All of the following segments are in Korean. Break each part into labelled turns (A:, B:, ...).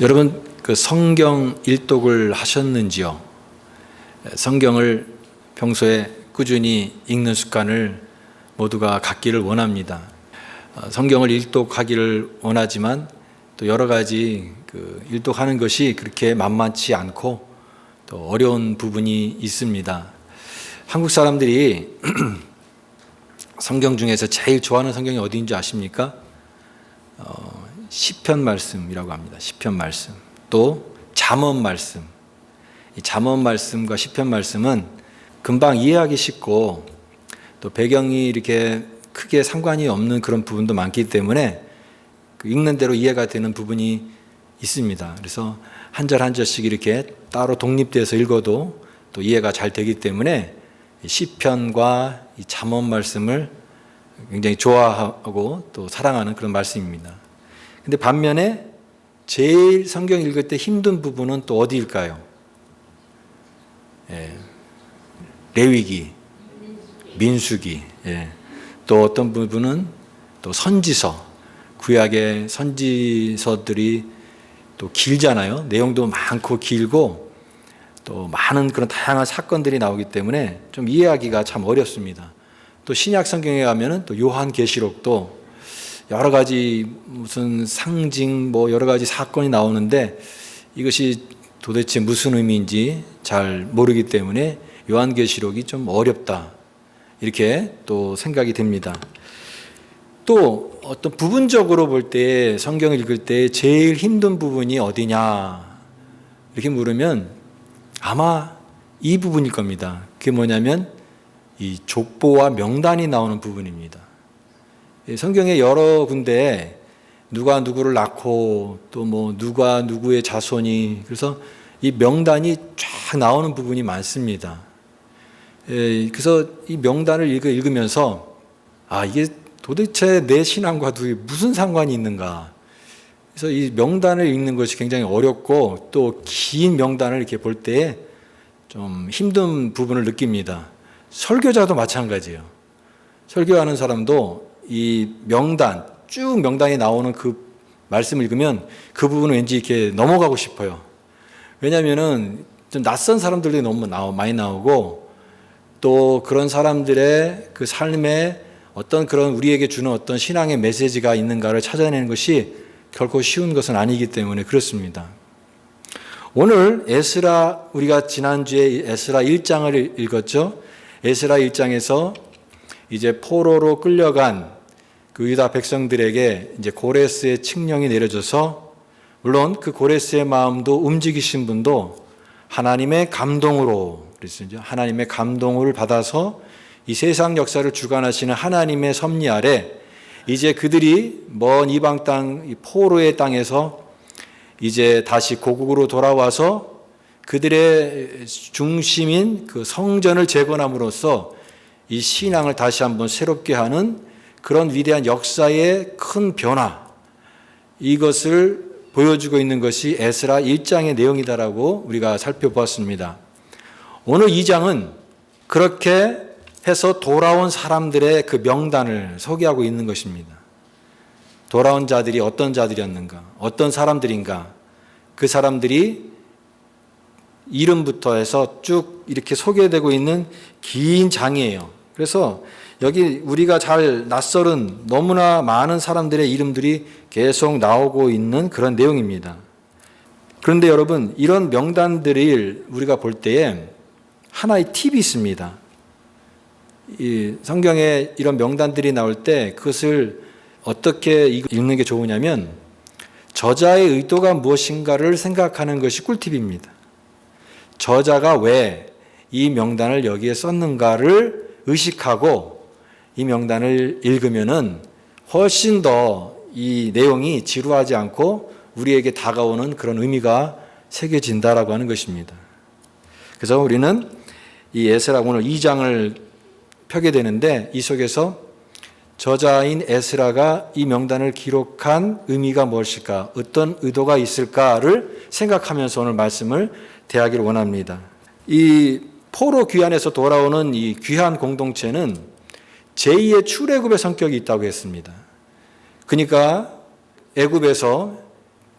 A: 여러분 그 성경 일독을 하셨는지요? 성경을 평소에 꾸준히 읽는 습관을 모두가 갖기를 원합니다. 성경을 일독하기를 원하지만 또 여러 가지 일독하는 것이 그렇게 만만치 않고 또 어려운 부분이 있습니다. 한국 사람들이 성경 중에서 제일 좋아하는 성경이 어디인지 아십니까? 시편 말씀이라고 합니다. 시편 말씀. 또 잠언 말씀. 이 잠언 말씀과 시편 말씀은 금방 이해하기 쉽고 또 배경이 이렇게 크게 상관이 없는 그런 부분도 많기 때문에 읽는 대로 이해가 되는 부분이 있습니다. 그래서 한 절 한 절씩 이렇게 따로 독립돼서 읽어도 또 이해가 잘 되기 때문에 시편과 이 잠언 말씀을 굉장히 좋아하고 또 사랑하는 그런 말씀입니다. 근데 반면에 제일 성경 읽을 때 힘든 부분은 또 어디일까요? 레위기, 민수기, 또 어떤 부분은 또 선지서, 구약의 선지서들이 또 길잖아요. 내용도 많고 길고 또 많은 그런 다양한 사건들이 나오기 때문에 좀 이해하기가 참 어렵습니다. 또 신약 성경에 가면은 또 요한계시록도 여러 가지 무슨 상징 여러 가지 사건이 나오는데 이것이 도대체 무슨 의미인지 잘 모르기 때문에 요한계시록이 좀 어렵다 이렇게 또 생각이 됩니다. 또 어떤 부분적으로 볼 때 성경을 읽을 때 제일 힘든 부분이 어디냐 이렇게 물으면 아마 이 부분일 겁니다. 그게 뭐냐면 이 족보와 명단이 나오는 부분입니다. 성경에 여러 군데 누가 누구를 낳고 또 누가 누구의 자손이 그래서 이 명단이 쫙 나오는 부분이 많습니다. 그래서 이 명단을 읽으면서 이게 도대체 내 신앙과도 무슨 상관이 있는가. 그래서 이 명단을 읽는 것이 굉장히 어렵고 또 긴 명단을 이렇게 볼 때 좀 힘든 부분을 느낍니다. 설교자도 마찬가지예요. 설교하는 사람도 이 명단, 쭉 명단이 나오는 그 말씀을 읽으면 그 부분은 왠지 이렇게 넘어가고 싶어요. 왜냐하면은 좀 낯선 사람들이 너무 많이 나오고 또 그런 사람들의 그 삶에 어떤 그런 우리에게 주는 어떤 신앙의 메시지가 있는가를 찾아내는 것이 결코 쉬운 것은 아니기 때문에 그렇습니다. 오늘 에스라, 우리가 지난주에 에스라 1장을 읽었죠. 에스라 1장에서 이제 포로로 끌려간 그 유다 백성들에게 이제 고레스의 칙령이 내려져서 물론 그 고레스의 마음도 움직이신 분도 하나님의 감동으로 그랬어요. 하나님의 감동을 받아서 이 세상 역사를 주관하시는 하나님의 섭리 아래 이제 그들이 먼 이방 땅, 이 포로의 땅에서 이제 다시 고국으로 돌아와서 그들의 중심인 그 성전을 재건함으로써 이 신앙을 다시 한번 새롭게 하는 그런 위대한 역사의 큰 변화, 이것을 보여주고 있는 것이 에스라 1장의 내용이다라고 우리가 살펴보았습니다. 오늘 2장은 그렇게 해서 돌아온 사람들의 그 명단을 소개하고 있는 것입니다. 돌아온 자들이 어떤 자들이었는가, 어떤 사람들인가, 그 사람들이 이름부터 해서 쭉 이렇게 소개되고 있는 긴 장이에요. 그래서 여기 우리가 잘 낯설은 너무나 많은 사람들의 이름들이 계속 나오고 있는 그런 내용입니다. 그런데 여러분, 이런 명단들을 우리가 볼 때에 하나의 팁이 있습니다. 이 성경에 이런 명단들이 나올 때 그것을 어떻게 읽는 게 좋으냐면 저자의 의도가 무엇인가를 생각하는 것이 꿀팁입니다. 저자가 왜 이 명단을 여기에 썼는가를 의식하고 이 명단을 읽으면은 훨씬 더 이 내용이 지루하지 않고 우리에게 다가오는 그런 의미가 새겨진다라고 하는 것입니다. 그래서 우리는 이 에스라 오늘 2장을 펴게 되는데 이 속에서 저자인 에스라가 이 명단을 기록한 의미가 무엇일까, 어떤 의도가 있을까를 생각하면서 오늘 말씀을 대하기를 원합니다. 이 포로 귀환에서 돌아오는 이 귀환 공동체는 제2의 출애굽의 성격이 있다고 했습니다. 그러니까 애굽에서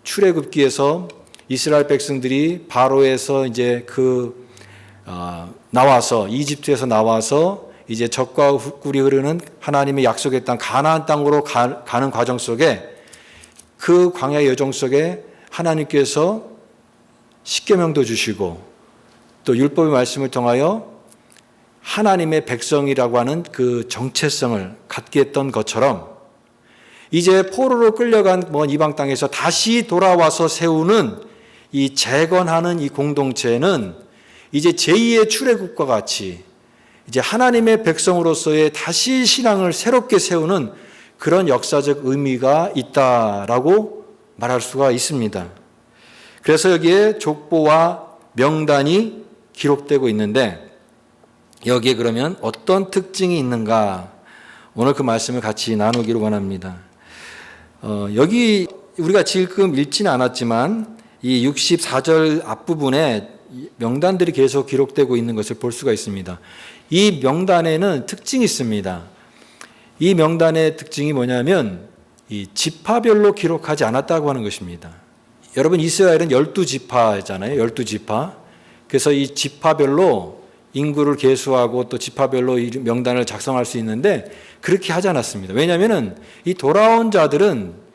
A: 출애굽기에서 이스라엘 백성들이 바로에서 이제 나와서 이집트에서 나와서 이제 젖과 꿀이 흐르는 하나님의 약속의 땅 가나안 땅으로 가는 과정 속에 그 광야의 여정 속에 하나님께서 십계명도 주시고 또 율법의 말씀을 통하여 하나님의 백성이라고 하는 그 정체성을 갖게 했던 것처럼 이제 포로로 끌려간 먼 이방 땅에서 다시 돌아와서 세우는 이 재건하는 이 공동체는 이제 제2의 출애굽과 같이 이제 하나님의 백성으로서의 다시 신앙을 새롭게 세우는 그런 역사적 의미가 있다라고 말할 수가 있습니다. 그래서 여기에 족보와 명단이 기록되고 있는데 여기에 그러면 어떤 특징이 있는가? 오늘 그 말씀을 같이 나누기를 원합니다. 여기 우리가 지금 읽지는 않았지만 이 64절 앞부분에 명단들이 계속 기록되고 있는 것을 볼 수가 있습니다. 이 명단에는 특징이 있습니다. 이 명단의 특징이 뭐냐면 이 지파별로 기록하지 않았다고 하는 것입니다. 여러분 이스라엘은 12지파잖아요. 12지파. 그래서 이 지파별로 인구를 계수하고 또 지파별로 이 명단을 작성할 수 있는데 그렇게 하지 않았습니다. 왜냐하면 이 돌아온 자들은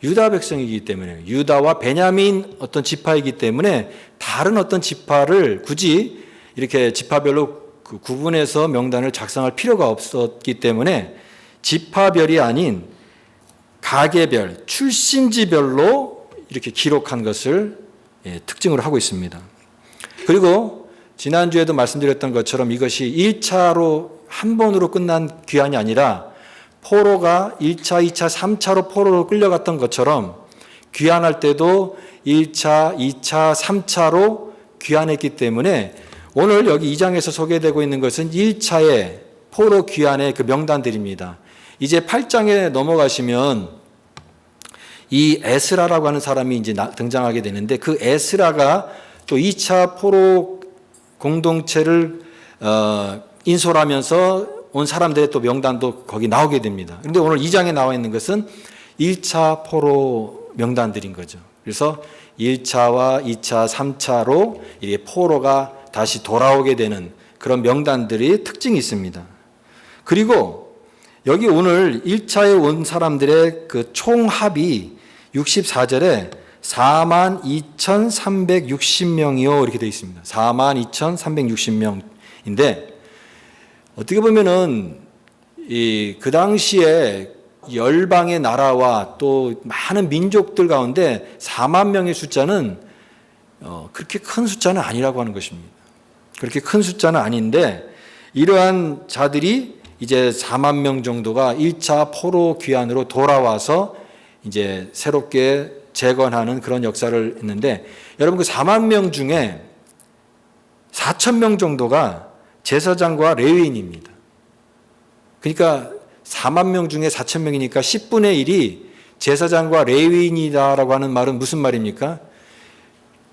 A: 유다 백성이기 때문에 유다와 베냐민 어떤 지파이기 때문에 다른 어떤 지파를 굳이 이렇게 지파별로 구분해서 명단을 작성할 필요가 없었기 때문에 지파별이 아닌 가계별, 출신지별로 이렇게 기록한 것을 특징으로 하고 있습니다. 그리고 지난주에도 말씀드렸던 것처럼 이것이 1차로 한 번으로 끝난 귀환이 아니라 포로가 1차, 2차, 3차로 포로로 끌려갔던 것처럼 귀환할 때도 1차, 2차, 3차로 귀환했기 때문에 오늘 여기 2장에서 소개되고 있는 것은 1차의 포로 귀환의 그 명단들입니다. 이제 8장에 넘어가시면 이 에스라라고 하는 사람이 이제 등장하게 되는데 그 에스라가 또 2차 포로 공동체를 인솔하면서 온 사람들의 또 명단도 거기 나오게 됩니다. 그런데 오늘 2장에 나와 있는 것은 1차 포로 명단들인 거죠. 그래서 1차와 2차, 3차로 이렇게 포로가 다시 돌아오게 되는 그런 명단들이 특징이 있습니다. 그리고 여기 오늘 1차에 온 사람들의 그 총합이 64절에 42,360명이요 이렇게 되어 있습니다. 42,360명인데 어떻게 보면은 그 당시에 열방의 나라와 또 많은 민족들 가운데 4만 명의 숫자는 그렇게 큰 숫자는 아니라고 하는 것입니다. 그렇게 큰 숫자는 아닌데 이러한 자들이 이제 4만 명 정도가 1차 포로 귀환으로 돌아와서 이제 새롭게 재건하는 그런 역사를 했는데 여러분 그 4만 명 중에 4천 명 정도가 제사장과 레위인입니다. 그러니까 4만 명 중에 4천 명이니까 10분의 1이 제사장과 레위인이다라고 하는 말은 무슨 말입니까?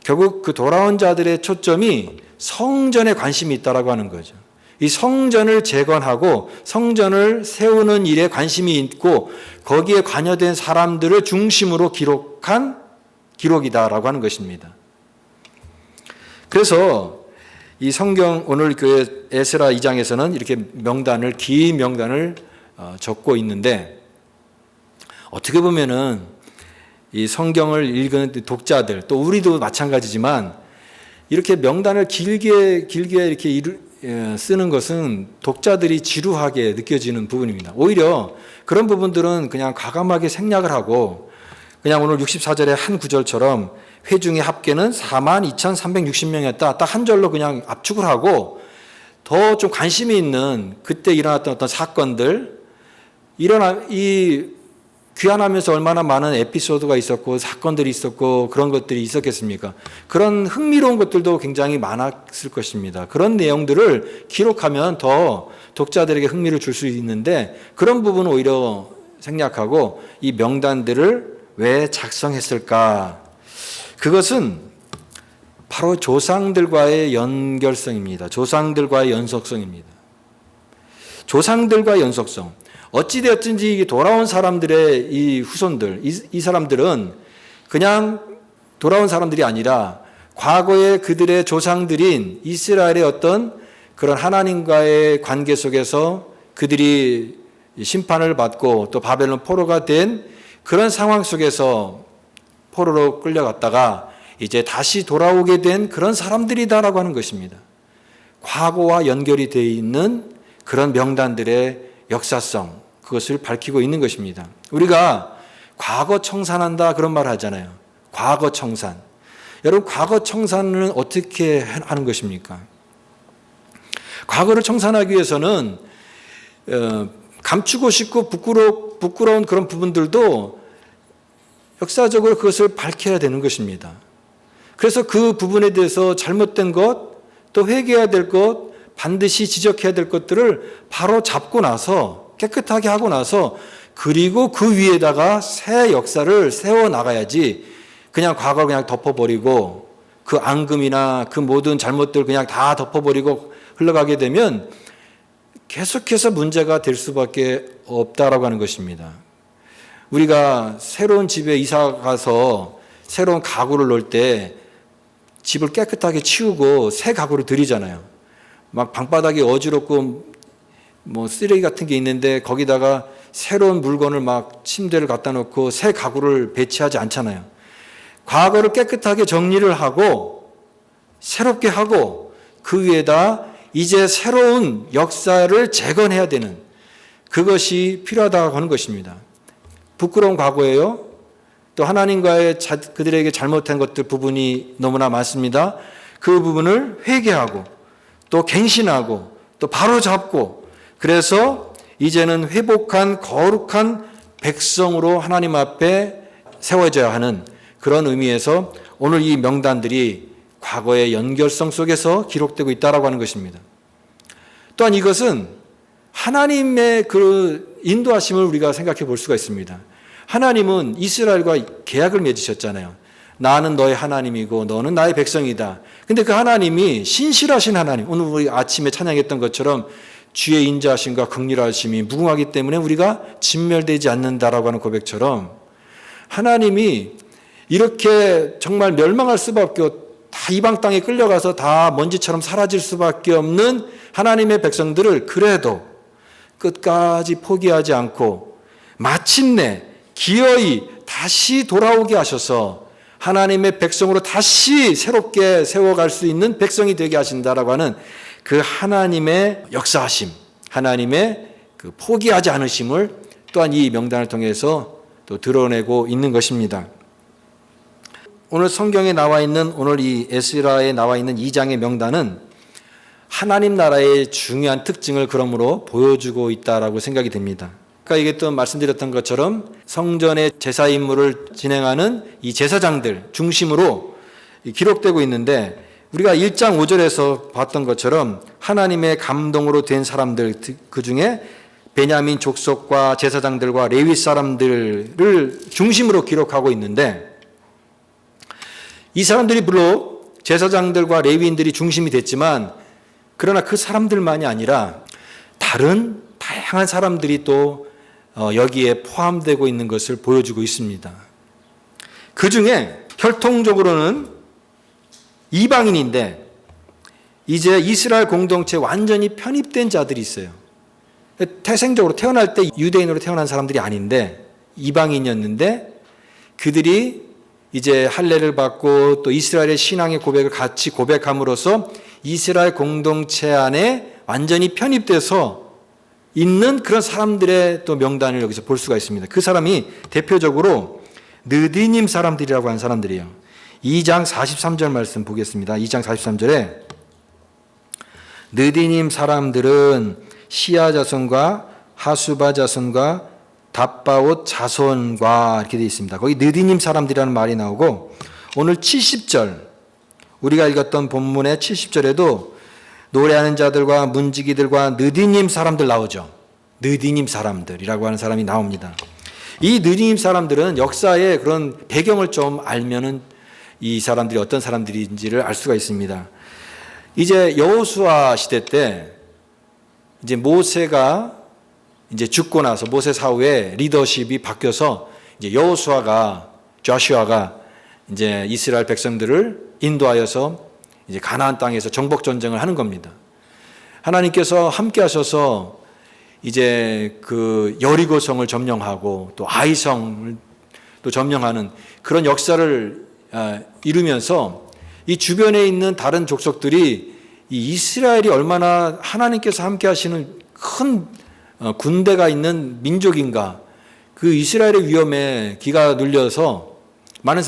A: 결국 그 돌아온 자들의 초점이 성전에 관심이 있다라고 하는 거죠. 이 성전을 재건하고 성전을 세우는 일에 관심이 있고 거기에 관여된 사람들을 중심으로 기록한 기록이다라고 하는 것입니다. 그래서 이 성경 오늘 그 에스라 2장에서는 이렇게 명단을 긴 명단을 적고 있는데 어떻게 보면은 이 성경을 읽은 독자들 또 우리도 마찬가지지만 이렇게 명단을 길게 이렇게 쓰는 것은 독자들이 지루하게 느껴지는 부분입니다. 오히려 그런 부분들은 그냥 과감하게 생략을 하고 그냥 오늘 64절의 한 구절처럼 회중의 합계는 42,360명이었다. 딱 한 절로 그냥 압축을 하고 더 좀 관심이 있는 그때 일어났던 어떤 사건들 귀환하면서 얼마나 많은 에피소드가 있었고 사건들이 있었고 그런 것들이 있었겠습니까? 그런 흥미로운 것들도 굉장히 많았을 것입니다. 그런 내용들을 기록하면 더 독자들에게 흥미를 줄 수 있는데 그런 부분은 오히려 생략하고 이 명단들을 왜 작성했을까? 그것은 바로 조상들과의 연결성입니다. 조상들과의 연속성입니다. 조상들과의 연속성. 어찌되었든지 돌아온 사람들의 이 후손들, 이 사람들은 그냥 돌아온 사람들이 아니라 과거에 그들의 조상들인 이스라엘의 어떤 그런 하나님과의 관계 속에서 그들이 심판을 받고 또 바벨론 포로가 된 그런 상황 속에서 포로로 끌려갔다가 이제 다시 돌아오게 된 그런 사람들이다라고 하는 것입니다. 과거와 연결이 되어 있는 그런 명단들의 역사성, 그것을 밝히고 있는 것입니다. 우리가 과거 청산한다 그런 말을 하잖아요. 과거 청산. 여러분, 과거 청산은 어떻게 하는 것입니까? 과거를 청산하기 위해서는 감추고 싶고 부끄러운 그런 부분들도 역사적으로 그것을 밝혀야 되는 것입니다. 그래서 그 부분에 대해서 잘못된 것, 또 회개해야 될 것, 반드시 지적해야 될 것들을 바로 잡고 나서 깨끗하게 하고 나서 그리고 그 위에다가 새 역사를 세워나가야지 그냥 과거를 그냥 덮어버리고 그 앙금이나 그 모든 잘못들 그냥 다 덮어버리고 흘러가게 되면 계속해서 문제가 될 수밖에 없다라고 하는 것입니다. 우리가 새로운 집에 이사 가서 새로운 가구를 놓을 때 집을 깨끗하게 치우고 새 가구를 들이잖아요. 막 방바닥이 어지럽고 뭐 쓰레기 같은 게 있는데 거기다가 새로운 물건을 막 침대를 갖다 놓고 새 가구를 배치하지 않잖아요. 과거를 깨끗하게 정리를 하고 새롭게 하고 그 위에다 이제 새로운 역사를 재건해야 되는 그것이 필요하다고 하는 것입니다. 부끄러운 과거예요. 또 하나님과의 그들에게 잘못한 것들 부분이 너무나 많습니다. 그 부분을 회개하고 또 갱신하고 또 바로잡고 그래서 이제는 회복한 거룩한 백성으로 하나님 앞에 세워져야 하는 그런 의미에서 오늘 이 명단들이 과거의 연결성 속에서 기록되고 있다라고 하는 것입니다. 또한 이것은 하나님의 그 인도하심을 우리가 생각해 볼 수가 있습니다. 하나님은 이스라엘과 계약을 맺으셨잖아요. 나는 너의 하나님이고 너는 나의 백성이다. 근데 그 하나님이 신실하신 하나님, 오늘 우리 아침에 찬양했던 것처럼 주의 인자하심과 긍휼하심이 무궁하기 때문에 우리가 진멸되지 않는다라고 하는 고백처럼 하나님이 이렇게 정말 멸망할 수밖에 없고 다 이방 땅에 끌려가서 다 먼지처럼 사라질 수밖에 없는 하나님의 백성들을 그래도 끝까지 포기하지 않고 마침내 기어이 다시 돌아오게 하셔서 하나님의 백성으로 다시 새롭게 세워갈 수 있는 백성이 되게 하신다라고 하는 그 하나님의 역사하심, 하나님의 그 포기하지 않으심을 또한 이 명단을 통해서 또 드러내고 있는 것입니다. 오늘 성경에 나와 있는 오늘 이 에스라에 나와 있는 2장의 명단은 하나님 나라의 중요한 특징을 그러므로 보여주고 있다라고 생각이 됩니다. 아까 얘기했던 말씀드렸던 것처럼 성전의 제사 임무를 진행하는 이 제사장들 중심으로 기록되고 있는데 우리가 1장 5절에서 봤던 것처럼 하나님의 감동으로 된 사람들 그 중에 베냐민 족속과 제사장들과 레위 사람들을 중심으로 기록하고 있는데 이 사람들이 물론 제사장들과 레위인들이 중심이 됐지만 그러나 그 사람들만이 아니라 다른 다양한 사람들이 또 여기에 포함되고 있는 것을 보여주고 있습니다. 그 중에 혈통적으로는 이방인인데 이제 이스라엘 공동체에 완전히 편입된 자들이 있어요. 태생적으로 태어날 때 유대인으로 태어난 사람들이 아닌데 이방인이었는데 그들이 이제 할례를 받고 또 이스라엘의 신앙의 고백을 같이 고백함으로써 이스라엘 공동체 안에 완전히 편입돼서 있는 그런 사람들의 또 명단을 여기서 볼 수가 있습니다. 그 사람이 대표적으로 느디님 사람들이라고 하는 사람들이에요. 2장 43절 말씀 보겠습니다. 2장 43절에 느디님 사람들은 시아 자손과 하수바 자손과 답바옷 자손과 이렇게 되어 있습니다. 거기 느디님 사람들이라는 말이 나오고 오늘 70절 우리가 읽었던 본문의 70절에도 노래하는 자들과 문지기들과 느디님 사람들 나오죠. 느디님 사람들이라고 하는 사람이 나옵니다. 이 느디님 사람들은 역사의 그런 배경을 좀 알면은 이 사람들이 어떤 사람들인지를 알 수가 있습니다. 이제 여호수아 시대 때 이제 모세가 이제 죽고 나서 모세 사후에 리더십이 바뀌어서 이제 여호수아가 조슈아가 이제 이스라엘 백성들을 인도하여서 이제 가나안 땅에서 정복 전쟁을 하는 겁니다. 하나님께서 함께 하셔서 이제 그 여리고성을 점령하고 또 아이성을 또 점령하는 그런 역사를 이루면서 이 주변에 있는 다른 족속들이 이 이스라엘이 얼마나 하나님께서 함께 하시는 큰 군대가 있는 민족인가, 그 이스라엘의 위험에 기가 눌려서 많은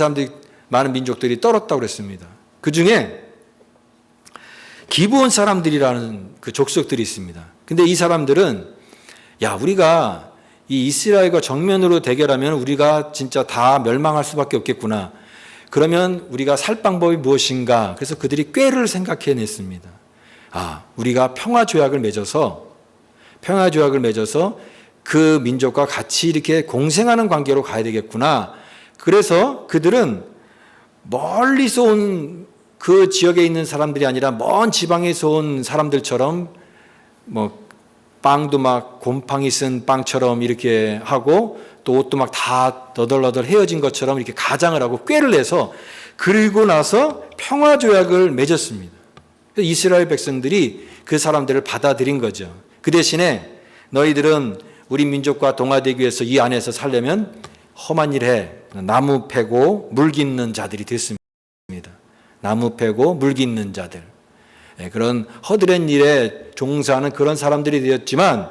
A: 민족들이 떨었다고 그랬습니다. 그 중에 기브온 사람들이라는 그 족속들이 있습니다. 근데 이 사람들은 우리가 이 이스라엘과 정면으로 대결하면 우리가 진짜 다 멸망할 수밖에 없겠구나. 그러면 우리가 살 방법이 무엇인가? 그래서 그들이 꾀를 생각해냈습니다. 우리가 평화조약을 맺어서 그 민족과 같이 이렇게 공생하는 관계로 가야 되겠구나. 그래서 그들은 멀리서 온 그 지역에 있는 사람들이 아니라 먼 지방에서 온 사람들처럼 빵도 막 곰팡이 쓴 빵처럼 이렇게 하고 또 옷도 막 다 너덜너덜 헤어진 것처럼 이렇게 가장을 하고 꾀를 내서 그리고 나서 평화조약을 맺었습니다. 이스라엘 백성들이 그 사람들을 받아들인 거죠. 그 대신에 너희들은 우리 민족과 동화되기 위해서 이 안에서 살려면 험한 일 해. 나무 패고 물 깃는 자들이 됐습니다. 나무 패고 물 깃는 자들. 그런 허드렛 일에 종사하는 그런 사람들이 되었지만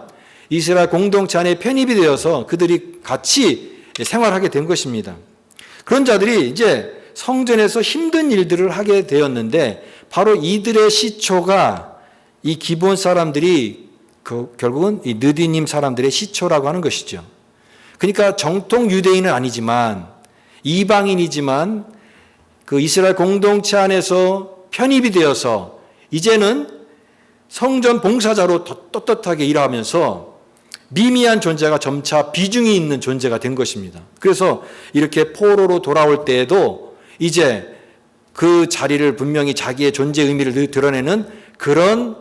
A: 이스라엘 공동체 안에 편입이 되어서 그들이 같이 생활하게 된 것입니다. 그런 자들이 이제 성전에서 힘든 일들을 하게 되었는데 바로 이들의 시초가 이 기브온 사람들이 결국은 이 느디님 사람들의 시초라고 하는 것이죠. 그러니까 정통 유대인은 아니지만 이방인이지만 그 이스라엘 공동체 안에서 편입이 되어서 이제는 성전 봉사자로 떳떳하게 일하면서 미미한 존재가 점차 비중이 있는 존재가 된 것입니다. 그래서 이렇게 포로로 돌아올 때에도 이제 그 자리를 분명히 자기의 존재 의미를 드러내는 그런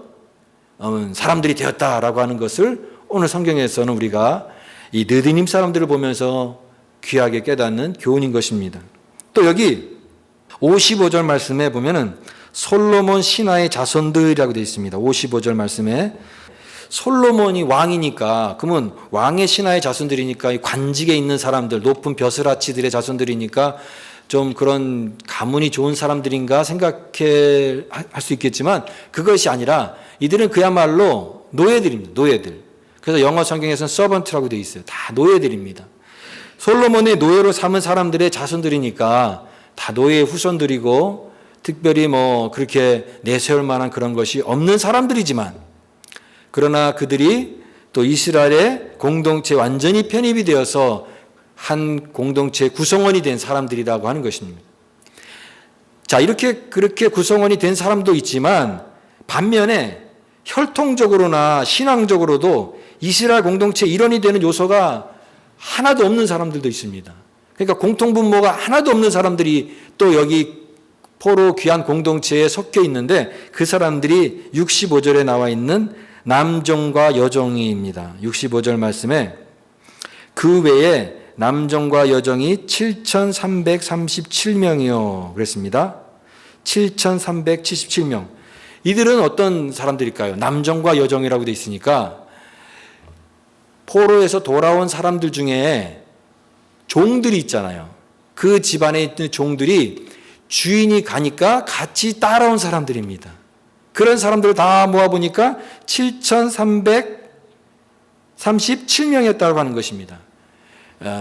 A: 사람들이 되었다라고 하는 것을 오늘 성경에서는 우리가 이 느디님 사람들을 보면서 귀하게 깨닫는 교훈인 것입니다. 또 여기 55절 말씀에 보면은 솔로몬 신하의 자손들이라고 되어 있습니다. 55절 말씀에 솔로몬이 왕이니까 그러면 왕의 신하의 자손들이니까 이 관직에 있는 사람들, 높은 벼슬아치들의 자손들이니까 좀 그런 가문이 좋은 사람들인가 생각할 수 있겠지만 그것이 아니라 이들은 그야말로 노예들입니다. 노예들. 그래서 영어 성경에서는 서번트라고 되어 있어요. 다 노예들입니다. 솔로몬의 노예로 삼은 사람들의 자손들이니까 다 노예의 후손들이고 특별히 그렇게 내세울 만한 그런 것이 없는 사람들이지만 그러나 그들이 또 이스라엘의 공동체에 완전히 편입이 되어서 한 공동체의 구성원이 된 사람들이라고 하는 것입니다. 자, 그렇게 구성원이 된 사람도 있지만 반면에 혈통적으로나 신앙적으로도 이스라엘 공동체의 일원이 되는 요소가 하나도 없는 사람들도 있습니다. 그러니까 공통분모가 하나도 없는 사람들이 또 여기 포로 귀한 공동체에 섞여 있는데 그 사람들이 65절에 나와 있는 남종과 여종이입니다. 65절 말씀에 그 외에 남종과 여종이 7,337명이요 그랬습니다. 7,377명. 이들은 어떤 사람들일까요? 남종과 여종이라고 되어 있으니까 포로에서 돌아온 사람들 중에 종들이 있잖아요. 그 집안에 있는 종들이 주인이 가니까 같이 따라온 사람들입니다. 그런 사람들을 다 모아보니까 7,337명이었다고 하는 것입니다.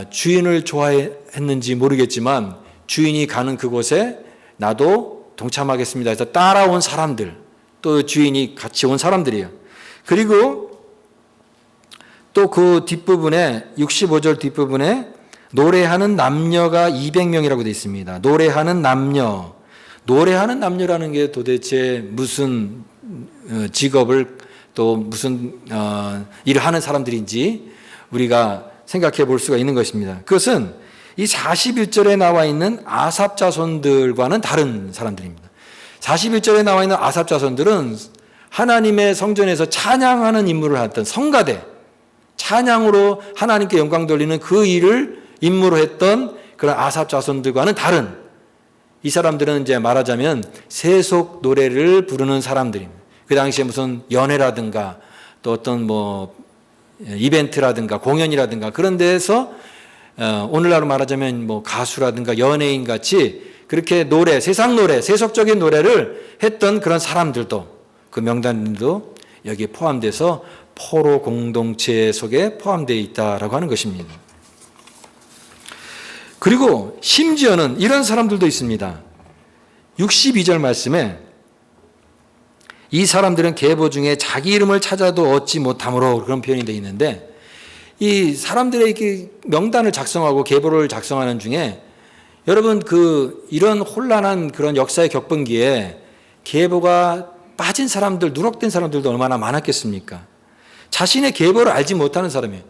A: 주인을 좋아했는지 모르겠지만 주인이 가는 그곳에 나도 동참하겠습니다 해서 따라온 사람들, 또 주인이 같이 온 사람들이에요. 그리고 또 그 뒷부분에 65절 뒷부분에 노래하는 남녀가 200명이라고 되어 있습니다. 노래하는 남녀라는 게 도대체 무슨 직업을 또 무슨 일을 하는 사람들인지 우리가 생각해 볼 수가 있는 것입니다. 그것은 이 41절에 나와 있는 아삽 자손들과는 다른 사람들입니다. 41절에 나와 있는 아삽 자손들은 하나님의 성전에서 찬양하는 임무를 했던 성가대, 찬양으로 하나님께 영광 돌리는 그 일을 임무로 했던 그런 아삽 자손들과는 다른, 이 사람들은 이제 말하자면 세속 노래를 부르는 사람들입니다. 그 당시에 무슨 연회라든가 또 어떤 뭐 이벤트라든가 공연이라든가 그런 데에서 오늘날로 말하자면 뭐 가수라든가 연예인 같이 그렇게 노래, 세상 노래, 세속적인 노래를 했던 그런 사람들도, 그 명단들도 여기에 포함돼서 포로 공동체 속에 포함되어 있다라고 하는 것입니다. 그리고 심지어는 이런 사람들도 있습니다. 62절 말씀에 이 사람들은 계보 중에 자기 이름을 찾아도 얻지 못함으로, 그런 표현이 되어 있는데, 이 사람들의 명단을 작성하고 계보를 작성하는 중에 여러분 이런 혼란한 그런 역사의 격분기에 계보가 빠진 사람들, 누락된 사람들도 얼마나 많았겠습니까? 자신의 계보를 알지 못하는 사람이에요.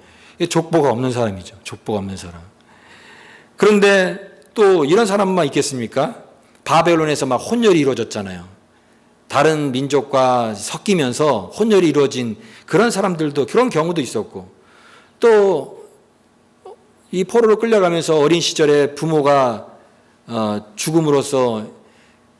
A: 족보가 없는 사람이죠. 족보가 없는 사람. 그런데 또 이런 사람만 있겠습니까? 바벨론에서 막 혼혈이 이루어졌잖아요. 다른 민족과 섞이면서 혼혈이 이루어진 그런 사람들도, 그런 경우도 있었고, 또 이 포로로 끌려가면서 어린 시절에 부모가 죽음으로써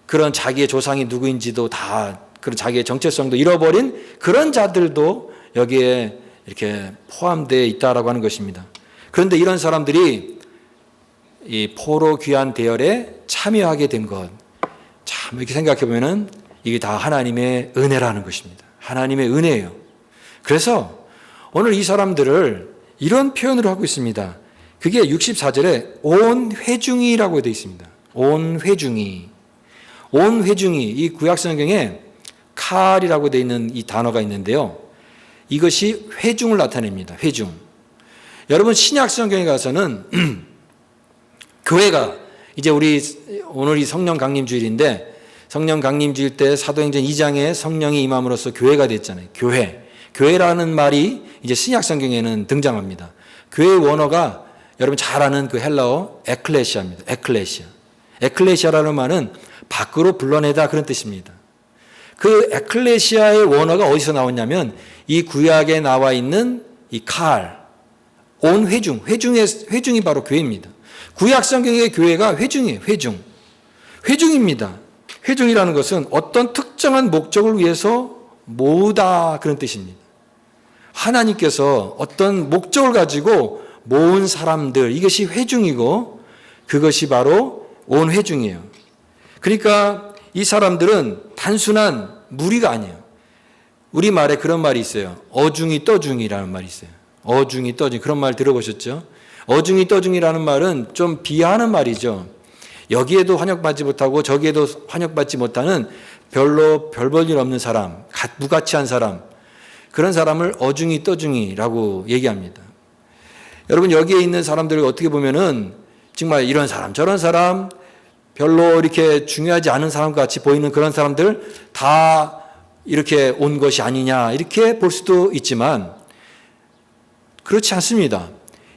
A: 그런 자기의 조상이 누구인지도 다, 그런 자기의 정체성도 잃어버린 그런 자들도 여기에 이렇게 포함되어 있다라고 하는 것입니다. 그런데 이런 사람들이 이 포로 귀환 대열에 참여하게 된 것, 참 이렇게 생각해 보면은 이게 다 하나님의 은혜라는 것입니다. 하나님의 은혜예요. 그래서 오늘 이 사람들을 이런 표현으로 하고 있습니다. 그게 64절에 온 회중이라고 되어 있습니다. 온 회중이. 온 회중이, 이 구약성경에 칼이라고 되어 있는 이 단어가 있는데요. 이것이 회중을 나타냅니다. 회중. 여러분 신약성경에 가서는 교회가, 이제 오늘이 성령 강림주일인데, 성령 강림주일 때 사도행전 2장에 성령이 임함으로써 교회가 됐잖아요. 교회라는 말이 이제 신약성경에는 등장합니다. 교회의 원어가 여러분 잘 아는 그 헬라어 에클레시아입니다. 에클레시아라는 말은 밖으로 불러내다, 그런 뜻입니다. 그 에클레시아의 원어가 어디서 나왔냐면 이 구약에 나와 있는 이 온 회중이 바로 교회입니다. 구약 성경의 교회가 회중이에요. 회중입니다. 회중이라는 것은 어떤 특정한 목적을 위해서 모으다, 그런 뜻입니다. 하나님께서 어떤 목적을 가지고 모은 사람들, 이것이 회중이고 그것이 바로 온 회중이에요. 그러니까 이 사람들은 단순한 무리가 아니에요. 우리말에 그런 말이 있어요. 어중이 떠중이라는 말이 있어요. 어중이 떠중, 그런 말 들어보셨죠? 어중이 떠중이라는 말은 좀 비하하는 말이죠. 여기에도 환영받지 못하고 저기에도 환영받지 못하는 별로 별 볼 일 없는 사람, 무가치한 사람, 그런 사람을 어중이 떠중이라고 얘기합니다. 여러분 여기에 있는 사람들을 어떻게 보면은 정말 이런 사람 저런 사람, 별로 이렇게 중요하지 않은 사람 같이 보이는 그런 사람들 다 이렇게 온 것이 아니냐, 이렇게 볼 수도 있지만 그렇지 않습니다.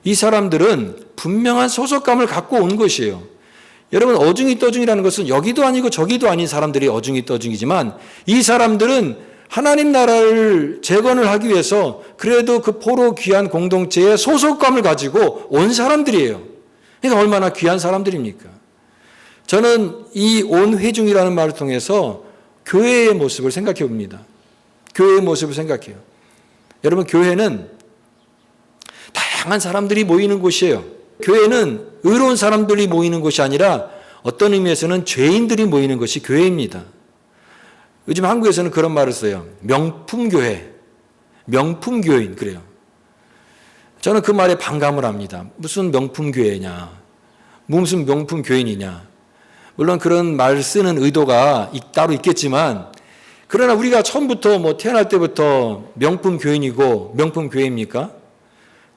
A: 이 사람들은 분명한 소속감을 갖고 온 것이에요. 여러분 어중이 떠중이라는 것은 여기도 아니고 저기도 아닌 사람들이 어중이 떠중이지만, 이 사람들은 하나님 나라를 재건을 하기 위해서 그래도 그 포로 귀한 공동체에 소속감을 가지고 온 사람들이에요. 그러니까 얼마나 귀한 사람들입니까? 저는 이 온 회중이라는 말을 통해서 교회의 모습을 생각해 봅니다. 교회의 모습을 생각해요. 여러분 교회는 다양한 사람들이 모이는 곳이에요. 교회는 의로운 사람들이 모이는 곳이 아니라 어떤 의미에서는 죄인들이 모이는 것이 교회입니다. 요즘 한국에서는 그런 말을 써요. 명품교회, 명품교인, 그래요. 저는 그 말에 반감을 합니다. 무슨 명품교회냐, 무슨 명품교인이냐. 물론 그런 말 쓰는 의도가 따로 있겠지만, 그러나 우리가 처음부터 태어날 때부터 명품교인이고 명품교회입니까?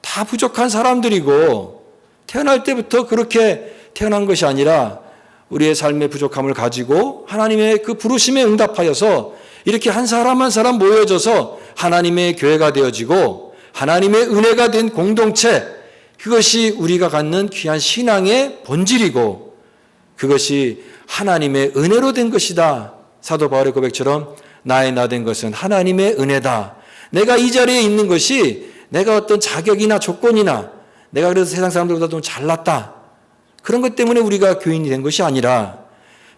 A: 다 부족한 사람들이고 태어날 때부터 그렇게 태어난 것이 아니라 우리의 삶의 부족함을 가지고 하나님의 그 부르심에 응답하여서 이렇게 한 사람 한 사람 모여져서 하나님의 교회가 되어지고 하나님의 은혜가 된 공동체, 그것이 우리가 갖는 귀한 신앙의 본질이고 그것이 하나님의 은혜로 된 것이다. 사도 바울의 고백처럼 나의 나 된 것은 하나님의 은혜다. 내가 이 자리에 있는 것이 내가 어떤 자격이나 조건이나 내가 그래서 세상 사람들보다 좀 잘났다, 그런 것 때문에 우리가 교인이 된 것이 아니라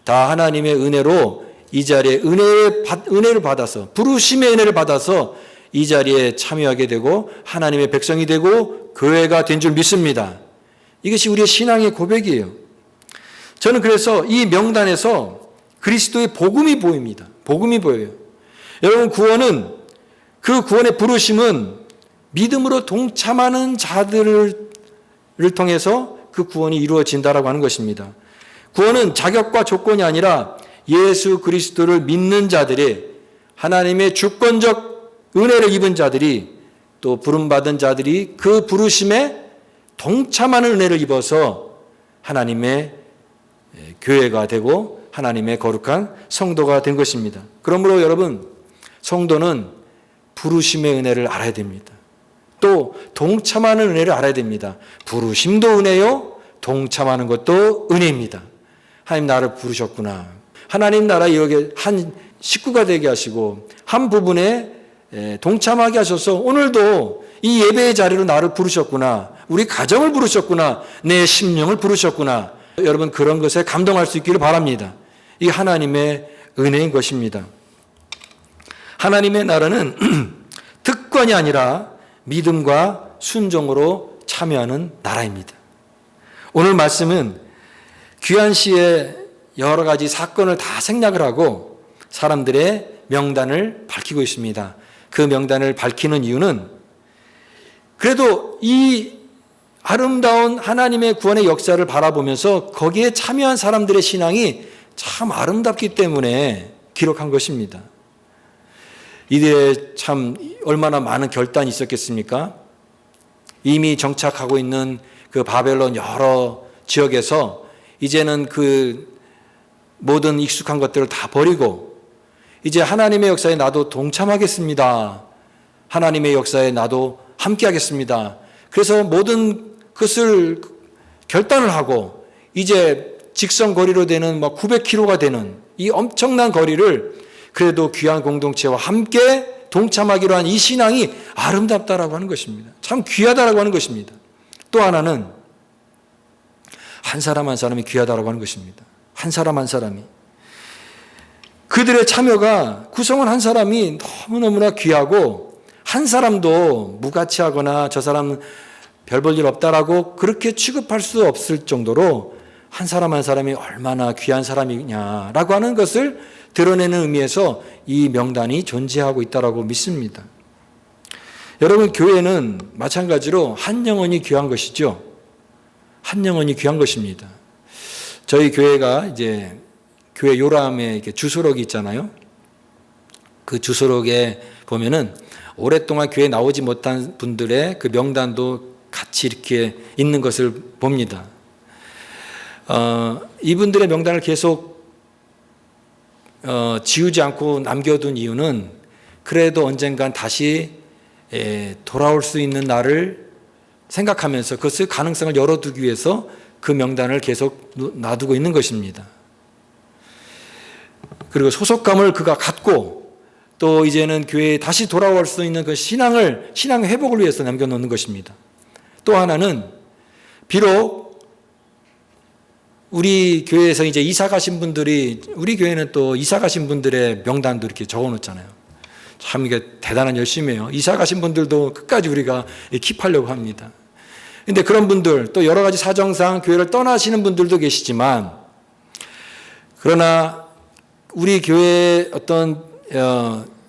A: 다 하나님의 은혜로 이 자리에 은혜를 받아서, 부르심의 은혜를 받아서 이 자리에 참여하게 되고 하나님의 백성이 되고 교회가 된 줄 믿습니다. 이것이 우리의 신앙의 고백이에요. 저는 그래서 이 명단에서 그리스도의 복음이 보입니다. 복음이 보여요. 여러분, 그 구원의 부르심은 믿음으로 동참하는 자들을 통해서 그 구원이 이루어진다라고 하는 것입니다. 구원은 자격과 조건이 아니라 예수 그리스도를 믿는 자들이, 하나님의 주권적 은혜를 입은 자들이, 또 부름받은 자들이 그 부르심에 동참하는 은혜를 입어서 하나님의 교회가 되고 하나님의 거룩한 성도가 된 것입니다. 그러므로 여러분, 성도는 부르심의 은혜를 알아야 됩니다. 또 동참하는 은혜를 알아야 됩니다. 부르심도 은혜요, 동참하는 것도 은혜입니다. 하나님 나를 부르셨구나. 하나님 나라 이렇게 한 식구가 되게 하시고 한 부분에 동참하게 하셔서 오늘도 이 예배의 자리로 나를 부르셨구나. 우리 가정을 부르셨구나. 내 심령을 부르셨구나. 여러분, 그런 것에 감동할 수 있기를 바랍니다. 이게 하나님의 은혜인 것입니다. 하나님의 나라는 특권이 아니라 믿음과 순종으로 참여하는 나라입니다. 오늘 말씀은 귀한 시에 여러 가지 사건을 다 생략을 하고 사람들의 명단을 밝히고 있습니다. 그 명단을 밝히는 이유는 그래도 이 아름다운 하나님의 구원의 역사를 바라보면서 거기에 참여한 사람들의 신앙이 참 아름답기 때문에 기록한 것입니다. 이들의 참 얼마나 많은 결단이 있었겠습니까? 이미 정착하고 있는 그 바벨론 여러 지역에서 이제는 그 모든 익숙한 것들을 다 버리고 이제 하나님의 역사에 나도 동참하겠습니다. 하나님의 역사에 나도 함께하겠습니다. 그래서 모든 것을 결단을 하고 이제 직선 거리로 되는 900km가 되는 이 엄청난 거리를 그래도 귀한 공동체와 함께 동참하기로 한 이 신앙이 아름답다라고 하는 것입니다. 참 귀하다라고 하는 것입니다. 또 하나는 한 사람 한 사람이 귀하다라고 하는 것입니다. 한 사람 한 사람이. 그들의 참여가 구성원 한 사람이 너무너무나 귀하고 한 사람도 무가치하거나 저 사람 별 볼 일 없다라고 그렇게 취급할 수 없을 정도로 한 사람 한 사람이 얼마나 귀한 사람이냐라고 하는 것을 드러내는 의미에서 이 명단이 존재하고 있다고 믿습니다. 여러분, 교회는 마찬가지로 한 영혼이 귀한 것이죠. 한 영혼이 귀한 것입니다. 저희 교회가 이제 교회 요람에 이렇게 주소록이 있잖아요. 그 주소록에 보면은 오랫동안 교회에 나오지 못한 분들의 그 명단도 같이 이렇게 있는 것을 봅니다. 이분들의 명단을 계속 지우지 않고 남겨둔 이유는 그래도 언젠간 다시 돌아올 수 있는 날을 생각하면서 그것을 가능성을 열어두기 위해서 그 명단을 계속 놔두고 있는 것입니다. 그리고 소속감을 그가 갖고 또 이제는 교회에 다시 돌아올 수 있는 그 신앙의 회복을 위해서 남겨놓는 것입니다. 또 하나는 비록 우리 교회에서 이제 이사 가신 분들이, 우리 교회는 또 이사 가신 분들의 명단도 이렇게 적어 놓잖아요. 참 이게 대단한 열심이에요. 이사 가신 분들도 끝까지 우리가 킵하려고 합니다. 근데 그런 분들, 또 여러 가지 사정상 교회를 떠나시는 분들도 계시지만, 그러나 우리 교회의 어떤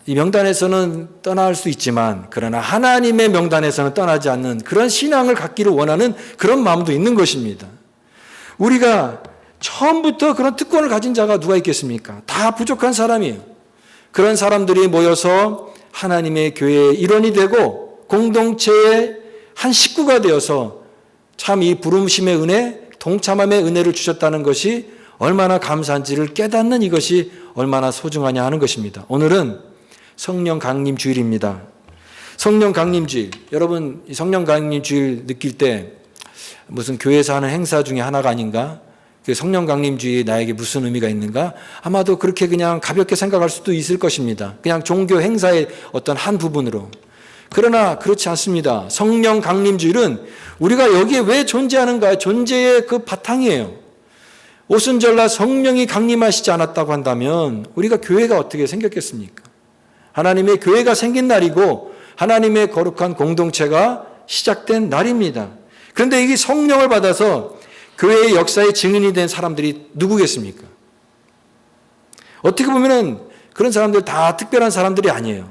A: 이 명단에서는 떠날 수 있지만 그러나 하나님의 명단에서는 떠나지 않는 그런 신앙을 갖기를 원하는 그런 마음도 있는 것입니다. 우리가 처음부터 그런 특권을 가진 자가 누가 있겠습니까? 다 부족한 사람이에요. 그런 사람들이 모여서 하나님의 교회의 일원이 되고 공동체의 한 식구가 되어서 참 이 부름심의 은혜, 동참함의 은혜를 주셨다는 것이 얼마나 감사한지를 깨닫는 이것이 얼마나 소중하냐 하는 것입니다. 오늘은 성령 강림 주일입니다. 성령 강림 주일. 여러분, 성령 강림 주일 느낄 때 무슨 교회에서 하는 행사 중에 하나가 아닌가? 그 성령 강림 주일이 나에게 무슨 의미가 있는가? 아마도 그렇게 그냥 가볍게 생각할 수도 있을 것입니다. 그냥 종교 행사의 어떤 한 부분으로. 그러나 그렇지 않습니다. 성령 강림주일은 우리가 여기에 왜 존재하는가? 존재의 그 바탕이에요. 오순절날 성령이 강림하시지 않았다고 한다면 우리가 교회가 어떻게 생겼겠습니까? 하나님의 교회가 생긴 날이고 하나님의 거룩한 공동체가 시작된 날입니다. 그런데 이게 성령을 받아서 교회의 역사의 증인이 된 사람들이 누구겠습니까? 어떻게 보면은 그런 사람들 다 특별한 사람들이 아니에요.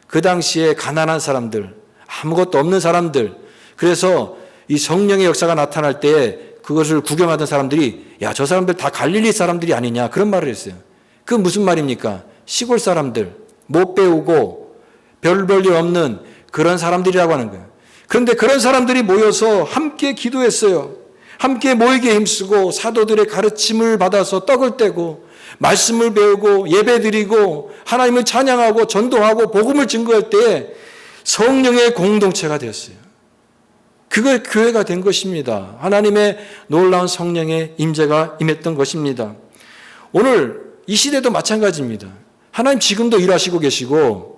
A: 그 당시에 가난한 사람들, 아무것도 없는 사람들, 그래서 이 성령의 역사가 나타날 때 그것을 구경하던 사람들이 야, 저 사람들 다 갈릴리 사람들이 아니냐 그런 말을 했어요. 그 무슨 말입니까? 시골 사람들, 못 배우고 별 볼 일 없는 그런 사람들이라고 하는 거예요. 그런데 그런 사람들이 모여서 함께 기도했어요. 함께 모이게 힘쓰고 사도들의 가르침을 받아서 떡을 떼고 말씀을 배우고 예배드리고 하나님을 찬양하고 전도하고 복음을 증거할 때 성령의 공동체가 되었어요. 그걸 교회가 된 것입니다. 하나님의 놀라운 성령의 임재가 임했던 것입니다. 오늘 이 시대도 마찬가지입니다. 하나님 지금도 일하시고 계시고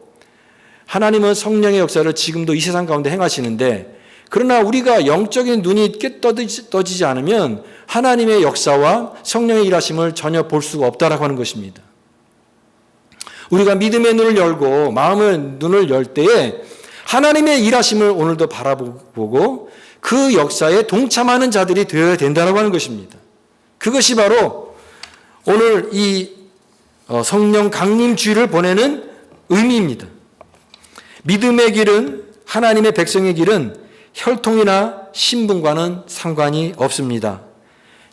A: 하나님은 성령의 역사를 지금도 이 세상 가운데 행하시는데, 그러나 우리가 영적인 눈이 깨 떠지지 않으면 하나님의 역사와 성령의 일하심을 전혀 볼 수가 없다라고 하는 것입니다. 우리가 믿음의 눈을 열고 마음의 눈을 열 때에 하나님의 일하심을 오늘도 바라보고 그 역사에 동참하는 자들이 되어야 된다고 하는 것입니다. 그것이 바로 오늘 이 성령 강림 주일을 보내는 의미입니다. 믿음의 길은, 하나님의 백성의 길은 혈통이나 신분과는 상관이 없습니다.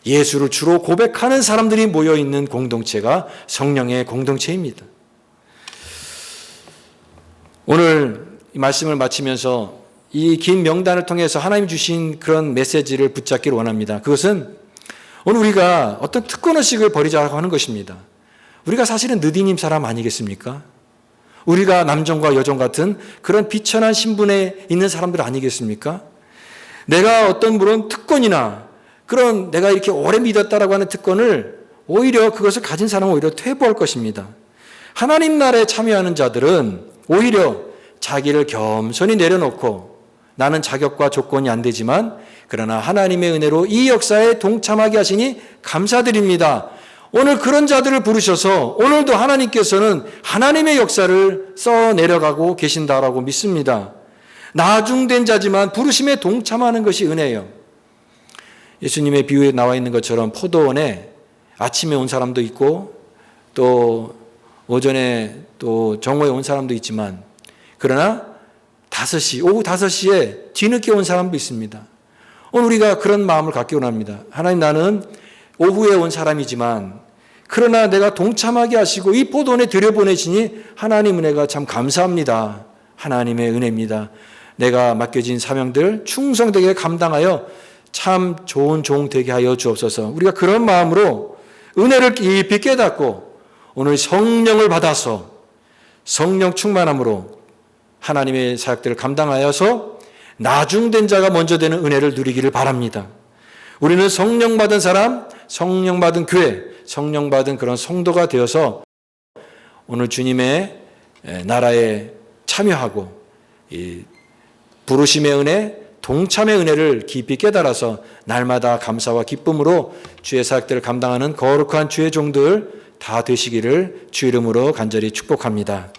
A: 예수를 주로 고백하는 사람들이 모여있는 공동체가 성령의 공동체입니다. 오늘 이 말씀을 마치면서 이 긴 명단을 통해서 하나님 주신 그런 메시지를 붙잡기를 원합니다. 그것은 오늘 우리가 어떤 특권의식을 버리자고 하는 것입니다. 우리가 사실은 느디님 사람 아니겠습니까? 우리가 남종과 여종 같은 그런 비천한 신분에 있는 사람들 아니겠습니까? 내가 어떤 물론 특권이나 그런 내가 이렇게 오래 믿었다라고 하는 특권을 오히려 그것을 가진 사람은 오히려 퇴보할 것입니다. 하나님 나라에 참여하는 자들은 오히려 자기를 겸손히 내려놓고 나는 자격과 조건이 안 되지만 그러나 하나님의 은혜로 이 역사에 동참하게 하시니 감사드립니다. 오늘 그런 자들을 부르셔서 오늘도 하나님께서는 하나님의 역사를 써내려가고 계신다라고 믿습니다. 나중된 자지만 부르심에 동참하는 것이 은혜예요. 예수님의 비유에 나와 있는 것처럼 포도원에 아침에 온 사람도 있고 또 오전에 또 정오에 온 사람도 있지만 그러나 오후 5시에 뒤늦게 온 사람도 있습니다. 오늘 우리가 그런 마음을 갖기 원합니다. 하나님, 나는 오후에 온 사람이지만 그러나 내가 동참하게 하시고 이 포도원에 들여보내시니 하나님 은혜가 참 감사합니다. 하나님의 은혜입니다. 내가 맡겨진 사명들 충성되게 감당하여 참 좋은 종 되게 하여 주옵소서. 우리가 그런 마음으로 은혜를 깊이 깨닫고 오늘 성령을 받아서 성령 충만함으로 하나님의 사역들을 감당하여서 나중된 자가 먼저 되는 은혜를 누리기를 바랍니다. 우리는 성령 받은 사람, 성령 받은 교회, 성령 받은 그런 성도가 되어서 오늘 주님의 나라에 참여하고 이 부르심의 은혜, 동참의 은혜를 깊이 깨달아서 날마다 감사와 기쁨으로 주의 사역들을 감당하는 거룩한 주의 종들 다 되시기를 주 이름으로 간절히 축복합니다.